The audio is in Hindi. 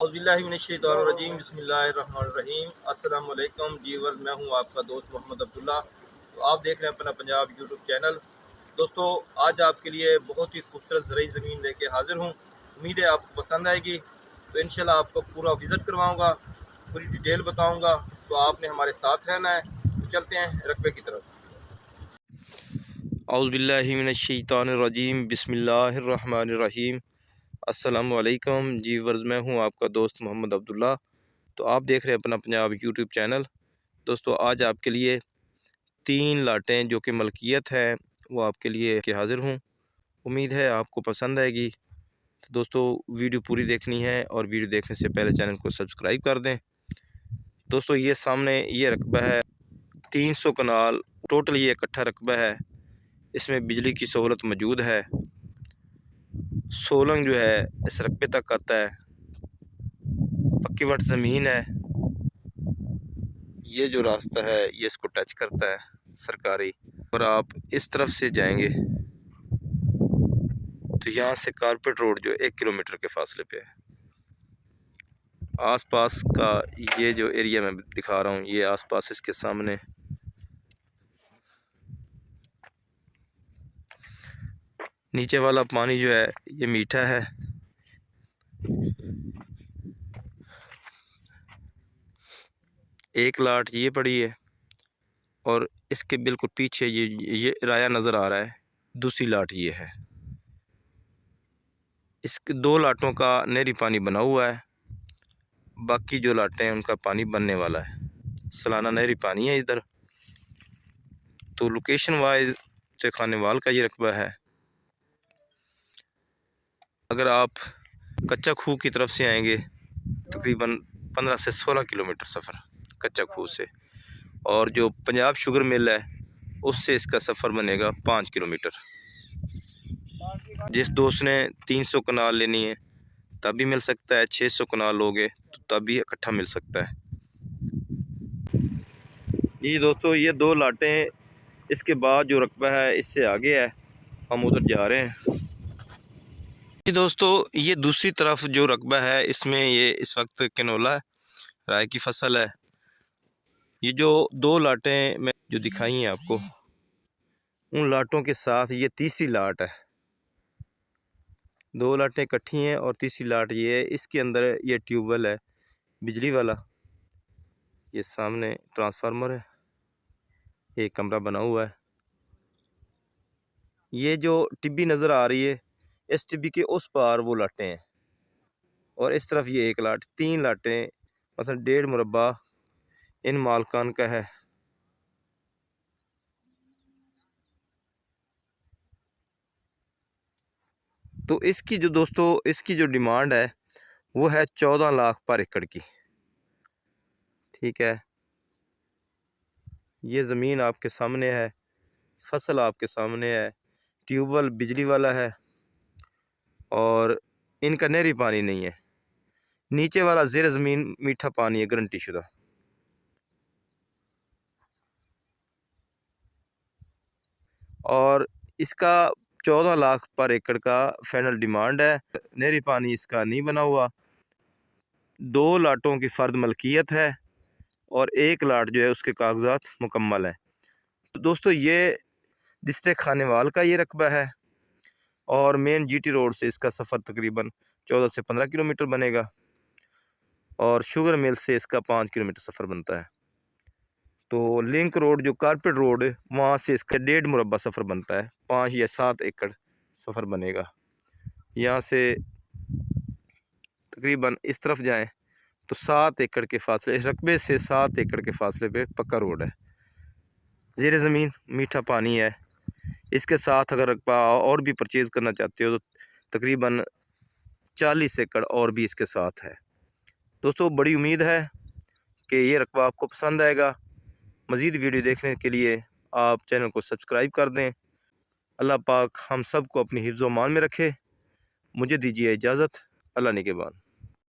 औज़ुबिल्लाहिमिनश्शैतानिर्रजीम बिस्मिल्लाहिर्रहमानिर्रहीम। अस्सलाम वालेकुम व्यूअर्स, मैं हूं आपका दोस्त मोहम्मद अब्दुल्ला। तो आप देख रहे हैं अपना पंजाब यूट्यूब चैनल। दोस्तों, आज आपके लिए बहुत ही खूबसूरत ज़रई ज़मीन लेके हाज़िर हूं। उम्मीद है आपको पसंद आएगी। तो इंशाल्लाह आपको पूरा विज़िट करवाऊँगा, पूरी डिटेल बताऊँगा। तो आपने हमारे साथ रहना है। तो चलते हैं रकबे की तरफ। औज़ुबिल्लाहिमिनश्शैतानिर्रजीम बिस्मिल्लाहिर्रहमानिर्रहीम। अस्सलाम वालेकुम जी वर्ज़, मैं हूं आपका दोस्त मोहम्मद अब्दुल्ला। तो आप देख रहे हैं अपना पंजाब यूट्यूब चैनल। दोस्तों, आज आपके लिए 3 लाटें जो कि मलकियत हैं वो आपके लिए के हाज़िर हूँ। उम्मीद है आपको पसंद आएगी। तो दोस्तों, वीडियो पूरी देखनी है और वीडियो देखने से पहले चैनल को सब्सक्राइब कर दें। दोस्तों, ये सामने ये रकबा है 300 कनाल, टोटल ये इकट्ठा रकबा है। इसमें बिजली की सहूलत मौजूद है। सोलंग जो है इस रकबे तक आता है। पक्की वट ज़मीन है। ये जो रास्ता है ये इसको टच करता है सरकारी। और आप इस तरफ से जाएंगे तो यहाँ से कारपेट रोड जो 1 किलोमीटर के फासले पे है। आसपास का ये जो एरिया मैं दिखा रहा हूँ, ये आसपास इसके सामने नीचे वाला पानी जो है ये मीठा है। एक लाट ये पड़ी है और इसके बिल्कुल पीछे ये राया नज़र आ रहा है। दूसरी लाट ये है। इसके 2 लाटों का नहरी पानी बना हुआ है। बाकी जो लाटें हैं उनका पानी बनने वाला है। सालाना नहरी पानी है इधर। तो लोकेशन वाइज से खानेवाल का ये रकबा है। अगर आप कच्चा खूह की तरफ से आएंगे तकरीबन 15 से 16 किलोमीटर सफ़र कच्चा खूह से, और जो पंजाब शुगर मिल है उससे इसका सफ़र बनेगा 5 किलोमीटर। जिस दोस्त ने 300 कनाल लेनी है तब भी मिल सकता है, 600 कनाल लोगे तो तब भी इकट्ठा मिल सकता है। जी दोस्तों, ये 2 लाटें, इसके बाद जो रकबा है इससे आगे है, हम उधर जा रहे हैं। जी दोस्तों, ये दूसरी तरफ जो रकबा है इसमें ये इस वक्त कैनोला है, राय की फसल है। ये जो 2 लाटें मैं जो दिखाई हैं आपको, उन लाटों के साथ ये तीसरी लाट है। 2 लाटें इकट्ठी हैं और तीसरी लाट ये है। इसके अंदर ये ट्यूबवेल है बिजली वाला। ये सामने ट्रांसफार्मर है। एक कमरा बना हुआ है। ये जो टिब्बी नज़र आ रही है, इस टिब्बी के उस पार वो लाटें हैं और इस तरफ ये 1 लाट। 3 लाटें मतलब 1.5 मुरब्बा इन मालकान का है। तो इसकी जो दोस्तों इसकी जो डिमांड है वो है 14 लाख पर एकड़ की। ठीक है, ये ज़मीन आपके सामने है, फसल आपके सामने है, ट्यूबवेल बिजली वाला है और इनका नहरी पानी नहीं है। नीचे वाला ज़ेर ज़मीन मीठा पानी है, गारंटी शुदा। और इसका 14 लाख पर एकड़ का फाइनल डिमांड है। नहरी पानी इसका नहीं बना हुआ। 2 लाटों की फ़र्द मलकियत है और 1 लाट जो है उसके कागजात मुकम्मल हैं। तो दोस्तों, ये डिस्ट्रिक्ट खानेवाल का ये रकबा है और मेन जीटी रोड से इसका सफ़र तकरीबन 14 से 15 किलोमीटर बनेगा और शुगर मिल से इसका 5 किलोमीटर सफ़र बनता है। तो लिंक रोड जो कारपेट रोड है वहाँ से इसका 1.5 मुरब्बा सफ़र बनता है। 5 या 7 एकड़ सफ़र बनेगा। यहाँ से तकरीबन इस तरफ जाएं तो 7 एकड़ के फासले, इस रकबे से 7 एकड़ के फासले पे पक्का रोड है। ज़ेर ज़मीन मीठा पानी है। इसके साथ अगर रकबा और भी परचेज़ करना चाहते हो तो तकरीबन 40 एकड़ और भी इसके साथ है। दोस्तों, बड़ी उम्मीद है कि ये रकबा आपको पसंद आएगा। मज़ीद वीडियो देखने के लिए आप चैनल को सब्सक्राइब कर दें। अल्लाह पाक हम सब को अपनी हिफ्ज़ व अमान में रखे। मुझे दीजिए इजाज़त। अल्लाह निगहबान।